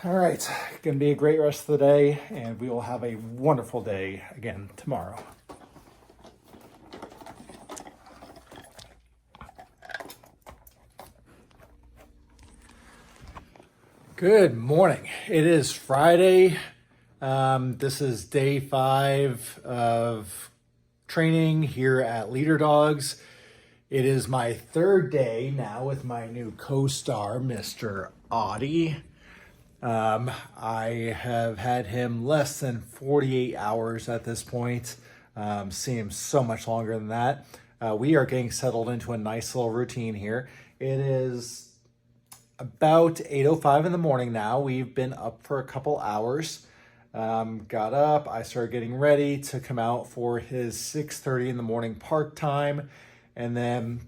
Speaker 1: all right, gonna be a great rest of the day, and we will have a wonderful day again tomorrow. Good morning. It is Friday. This is day 5 of training here at Leader Dogs. It is my 3rd day now with my new co-star, Mr. Audie. I have had him less than 48 hours at this point. See him so much longer than that. We are getting settled into a nice little routine here. It is about 8:05 in the morning now. We've been up for a couple hours. Got up, I started getting ready to come out for his 6:30 in the morning park time, and then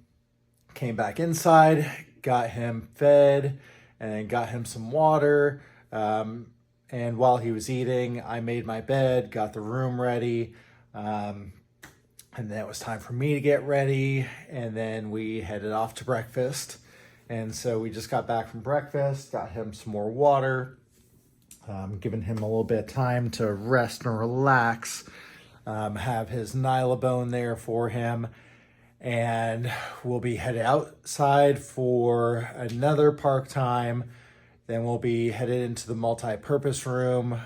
Speaker 1: came back inside, got him fed, and got him some water. And while he was eating, I made my bed, got the room ready, and then it was time for me to get ready, and then we headed off to breakfast. And so we just got back from breakfast, got him some more water, giving him a little bit of time to rest and relax, have his Nylabone there for him. And we'll be headed outside for another park time. Then we'll be headed into the multi-purpose room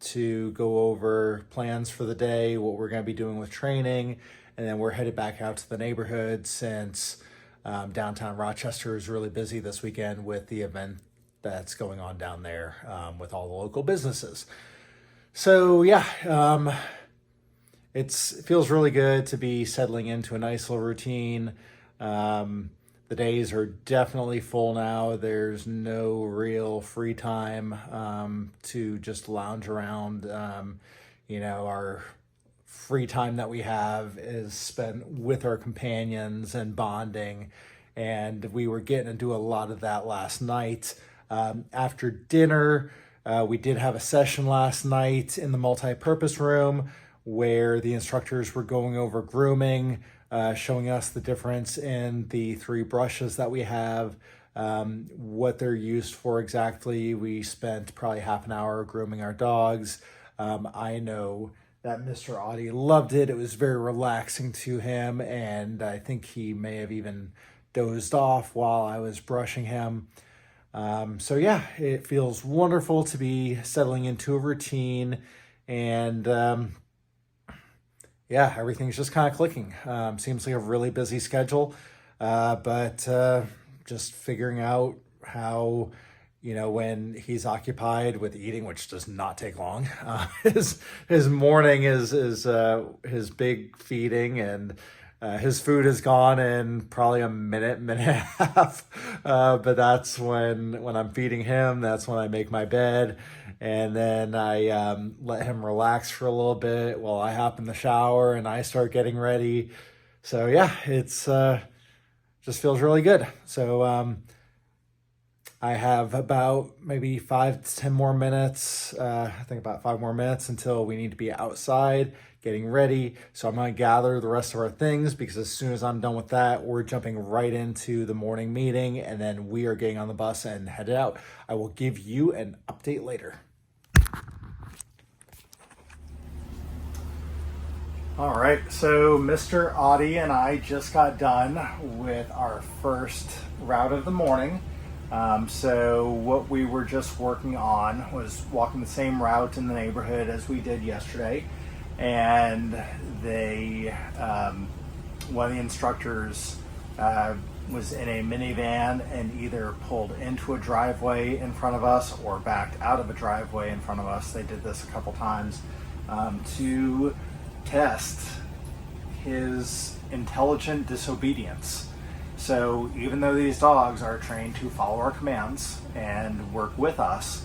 Speaker 1: to go over plans for the day, what we're going to be doing with training. And then we're headed back out to the neighborhood since downtown Rochester is really busy this weekend with the event that's going on down there with all the local businesses. So yeah, it feels really good to be settling into a nice little routine. The days are definitely full now. There's no real free time to just lounge around. Our free time that we have is spent with our companions and bonding, and we were getting to do a lot of that last night. After dinner, we did have a session last night in the multi-purpose room where the instructors were going over grooming, showing us the difference in the 3 brushes that we have, what they're used for exactly. We spent probably half an hour grooming our dogs. I know that Mr. Audie loved it. It was very relaxing to him, and I think he may have even dozed off while I was brushing him. So yeah, it feels wonderful to be settling into a routine, and yeah, everything's just kind of clicking. Seems like a really busy schedule, but just figuring out how, when he's occupied with eating, which does not take long, his morning is his big feeding, and his food is gone in probably a minute and a half. But that's when I'm feeding him, that's when I make my bed. And then I let him relax for a little bit while I hop in the shower and I start getting ready. So yeah, it's just feels really good. So I have about maybe 5 to 10 more minutes. I think about 5 more minutes until we need to be outside getting ready. So I'm going to gather the rest of our things, because as soon as I'm done with that, we're jumping right into the morning meeting, and then we are getting on the bus and headed out. I will give you an update later. All right, so Mr. Audie and I just got done with our first route of the morning. So what we were just working on was walking the same route in the neighborhood as we did yesterday. And one of the instructors was in a minivan and either pulled into a driveway in front of us or backed out of a driveway in front of us. They did this a couple times. to test his intelligent disobedience. So even though these dogs are trained to follow our commands and work with us,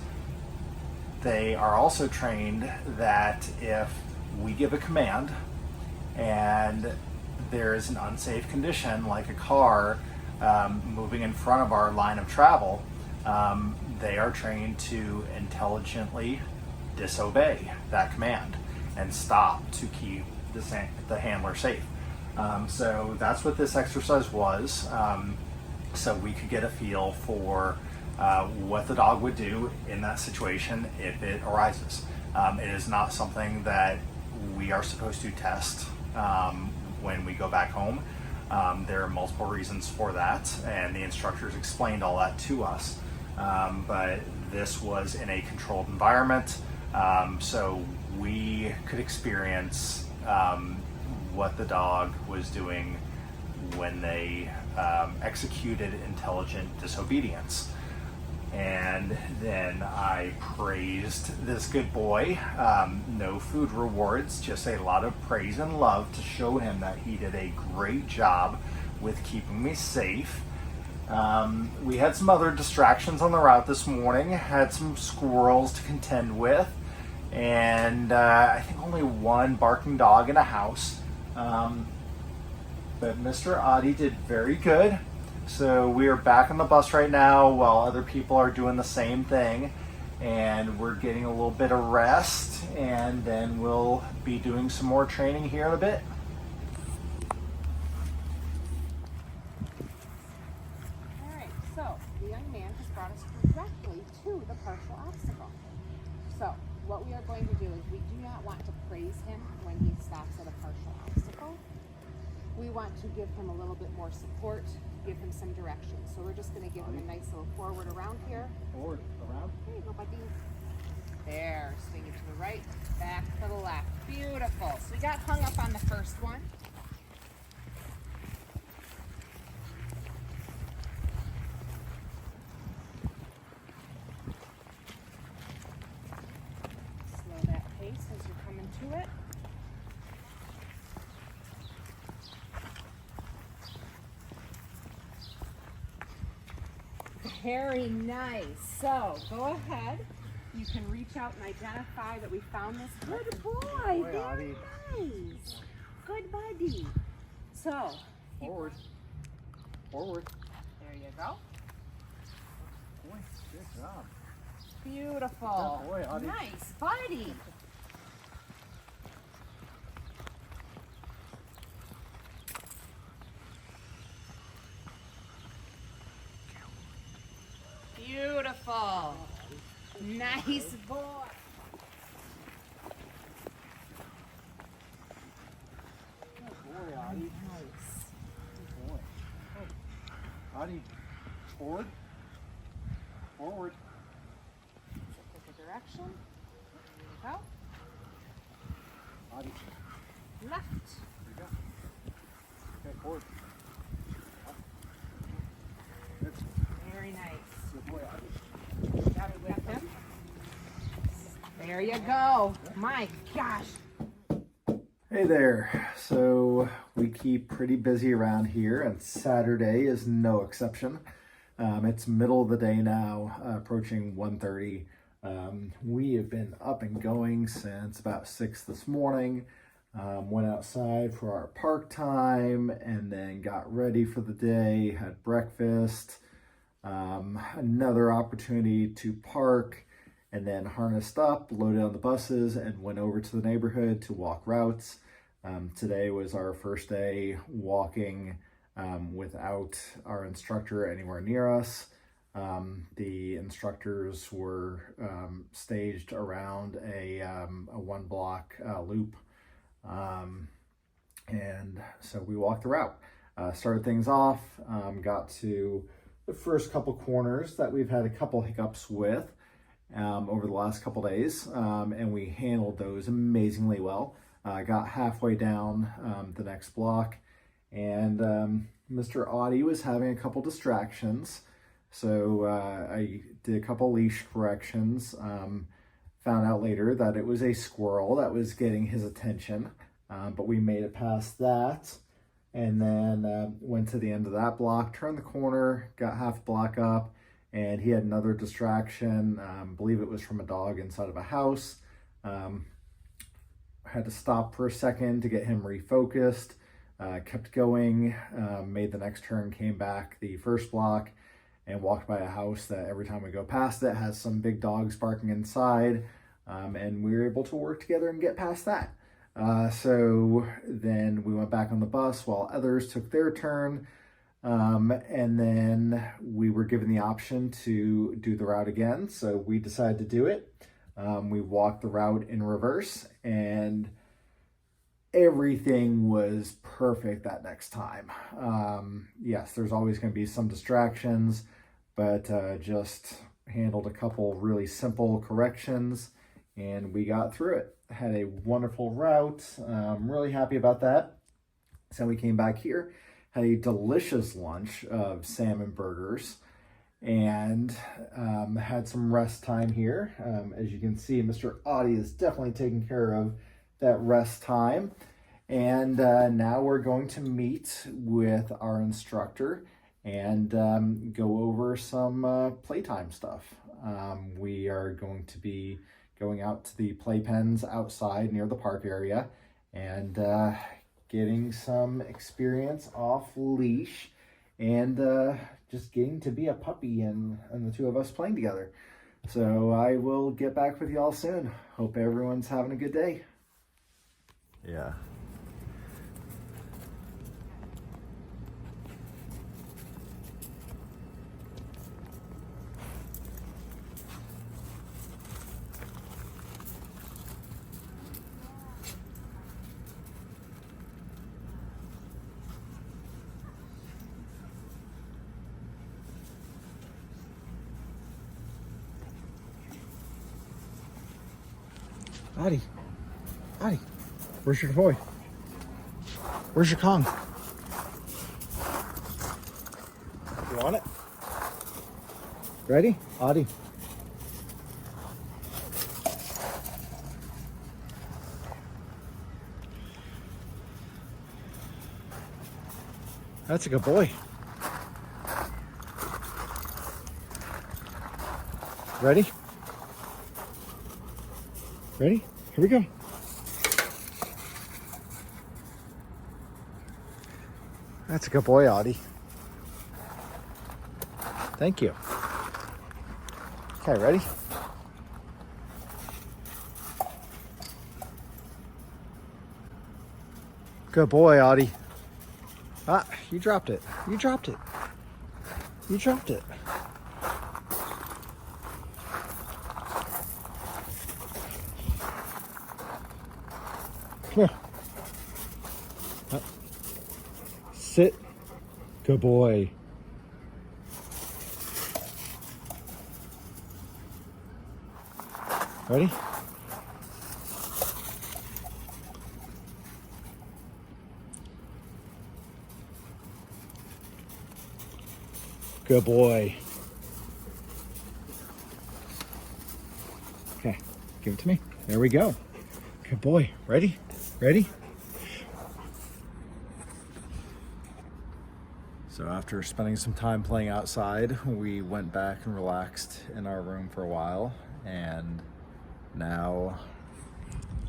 Speaker 1: they are also trained that if we give a command and there is an unsafe condition like a car moving in front of our line of travel, they are trained to intelligently disobey that command and stop to keep the handler safe. So that's what this exercise was. So we could get a feel for what the dog would do in that situation if it arises. It is not something that we are supposed to test when we go back home. There are multiple reasons for that, and the instructors explained all that to us. But this was in a controlled environment, so we could experience what the dog was doing when they executed intelligent disobedience. And then I praised this good boy. No food rewards, just a lot of praise and love to show him that he did a great job with keeping me safe. We had some other distractions on the route this morning, had some squirrels to contend with, and I think only one barking dog in a house. But Mr. Adi did very good. So we are back on the bus right now while other people are doing the same thing, and we're getting a little bit of rest, and then we'll be doing some more training here in a bit.
Speaker 4: Alright, so the young man has brought us directly to the partial obstacle. So what we are going to do is we do not want to praise him when he stops at a partial obstacle. We want to give him a little bit more support, give him some direction. So we're just going to give him a nice little forward around here.
Speaker 1: Forward, around.
Speaker 4: There you go, buddy. There, swing it to the right, back to the left. Beautiful. So we got hung up on the first one. Slow that pace as you're coming to it. Very nice. So go ahead. You can reach out and identify that we found this. Good boy. Very nice. Good buddy. So
Speaker 1: Forward. Forward.
Speaker 4: there you go.
Speaker 1: Boy, good job.
Speaker 4: Beautiful.
Speaker 1: Good boy, Adi.
Speaker 4: Nice buddy. Beautiful. Nice boy.
Speaker 1: Good boy, Adi.
Speaker 4: Nice.
Speaker 1: Good boy. Oh. Adi, forward. Forward.
Speaker 4: Pick a direction. There you
Speaker 1: Adi,
Speaker 4: go. Left.
Speaker 1: there you go. Okay, forward. Good.
Speaker 4: Very nice.
Speaker 1: Good boy, Adi.
Speaker 4: Got it with him. There you go. My gosh.
Speaker 1: Hey there. So we keep pretty busy around here, and Saturday is no exception. It's middle of the day now, approaching 1:30. We have been up and going since about 6 this morning. Went outside for our park time and then got ready for the day, had breakfast, another opportunity to park, and then harnessed up, loaded on the buses, and went over to the neighborhood to walk routes. Today was our first day walking without our instructor anywhere near us. The instructors were staged around a 1-block loop. And so we walked the route, started things off, got to the first couple corners that we've had a couple hiccups with over the last couple days, and we handled those amazingly well. Got halfway down the next block, and Mr. Audie was having a couple distractions, so I did a couple leash corrections, Found out later that it was a squirrel that was getting his attention, but we made it past that. And then went to the end of that block, turned the corner, got half block up, and he had another distraction. I believe it was from a dog inside of a house. Had to stop for a second to get him refocused. Kept going, made the next turn, came back the first block, and walked by a house that every time we go past it has some big dogs barking inside. And we were able to work together and get past that. So then we went back on the bus while others took their turn. And then we were given the option to do the route again. So we decided to do it. We walked the route in reverse, and everything was perfect that next time. Yes, there's always going to be some distractions, but just handled a couple really simple corrections, and we got through it. Had a wonderful route. I'm really happy about that. So we came back here, had a delicious lunch of salmon burgers, and had some rest time here. As you can see, Mr. Audie is definitely taking care of that rest time. And now we're going to meet with our instructor and go over some playtime stuff. We are going to be going out to the playpens outside near the park area and getting some experience off leash and just getting to be a puppy and the two of us playing together. So I will get back with y'all soon. Hope everyone's having a good day. Yeah. Audie, where's your boy? Where's your Kong? You want it? Ready? Audie. That's a good boy. Ready? Ready? Here we go. That's a good boy, Audie. Thank you. Okay, ready? Good boy, Audie. Ah, you dropped it. You dropped it. You dropped it. Come here. Up. Sit. Good boy. Ready? Good boy. Okay, give it to me. There we go. Good boy. Ready? Ready? So after spending some time playing outside, we went back and relaxed in our room for a while, and now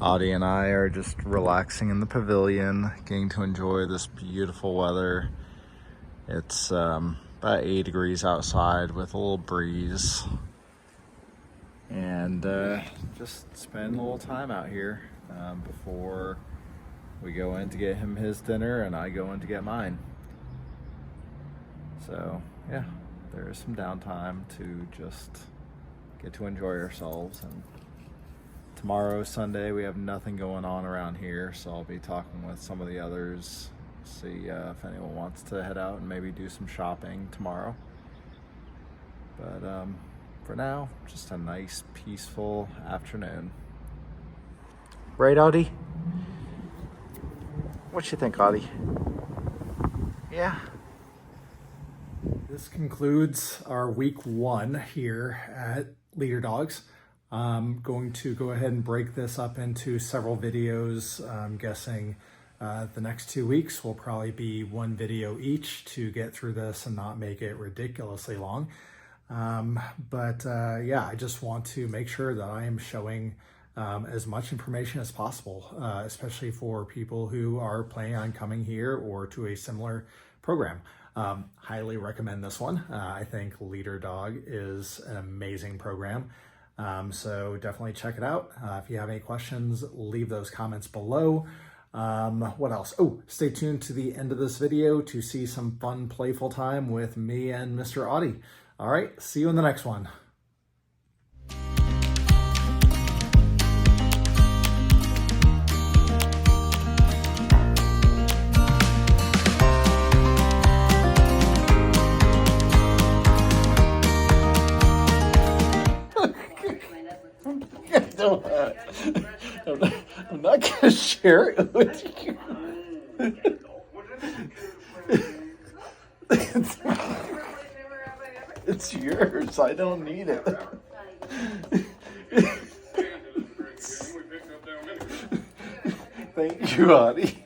Speaker 1: Audie and I are just relaxing in the pavilion, getting to enjoy this beautiful weather. It's about 8 degrees outside with a little breeze, and just spend a little time out here before we go in to get him his dinner and I go in to get mine. So yeah, there is some downtime to just get to enjoy ourselves. And tomorrow, Sunday, we have nothing going on around here, so I'll be talking with some of the others, see if anyone wants to head out and maybe do some shopping tomorrow. But for now, just a nice, peaceful afternoon. Right, Audie? What you think, Audie? Yeah. This concludes our week 1 here at Leader Dogs. I'm going to go ahead and break this up into several videos. I'm guessing the next 2 weeks will probably be one video each to get through this and not make it ridiculously long. Yeah, I just want to make sure that I am showing as much information as possible, especially for people who are planning on coming here or to a similar program. Highly recommend this one. I think Leader Dog is an amazing program. So definitely check it out. If you have any questions, leave those comments below. What else? Oh, stay tuned to the end of this video to see some fun, playful time with me and Mr. Audie. All right, see you in the next one. I'm not gonna share it with you. It's yours. I don't need it. Thank you, Audie.